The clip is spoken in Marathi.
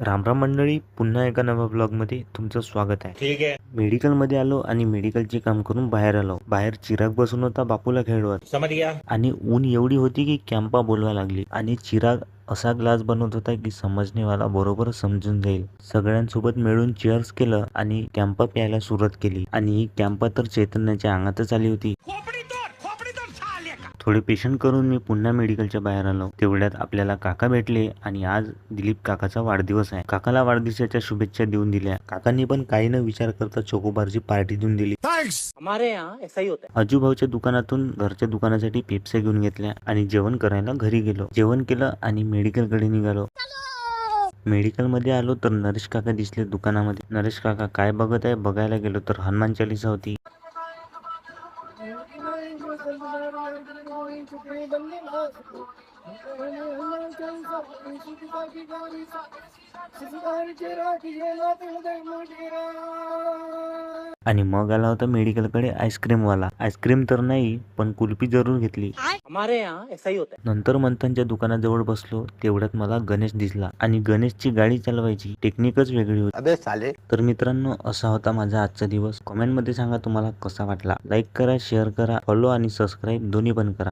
रामराम मंडळी, पुन्हा एका नव्या ब्लॉगमध्ये तुमचं स्वागत आहे. ठीक है, मेडिकलमध्ये आलो आणि मेडिकलचे काम करून बाहेर आलो. बाहेर चिराग बसून होता बापूला खेळवत समझ गया. आणि ऊन एवढी होती की कॅम्पा बोलवा लागली आणि चिराग असा ग्लास बनवत होता की समजणेवाला बरोबर समजून जाईल. सगळ्यांसोबत मिळून चेअर्स केलं आणि कॅम्पा प्यायला सुरुवात केली आणि ही कॅम्पा तर चैतन्याच्या अंगातच आली होती. थोडे पेशंट करून मी पुन्हा मेडिकलच्या बाहेर आलो. तेवढ्यात आपल्याला काका भेटले आणि आज दिलीप काकाचा वाढदिवस आहे. काकाला वाढदिवसाच्या शुभेच्छा देऊन दिल्या. काकांनी पण काही न विचार करता चोकोबारची पार्टी देऊन दिली. हमारे यहाँ ऐसा ही होता है. अजू भाऊच्या दुकानातून घरच्या दुकानासाठी पेप्स्या घेऊन घेतल्या आणि जेवण करायला घरी गेलो. जेवण केलं आणि मेडिकलकडे निघालो. मेडिकल मध्ये आलो तर नरेश काका दिसले दुकानामध्ये. नरेश काका काय बघत आहे बघायला गेलो तर हनुमान चालीसा होती. आणि मग आला होता मेडिकलकडे आईस्क्रीमवाला. आईस्क्रीम तर नाही पण कुल्फी जरूर घेतली. हमारे यहाँ ऐसा ही होता है. नंतर मंथनच्या दुकानाजवळ बसलो. तेवढ्यात मला गणेश दिसला आणि गणेशची गाडी चालवायची टेक्निकच वेगळी होती. अबे साले. तर मित्रांनो, असा होता माझा आजचा दिवस. कमेंट मध्ये सांगा तुम्हाला कसा वाटला. लाईक करा, शेअर करा, फॉलो आणि सबस्क्राईब दोन्ही पण करा.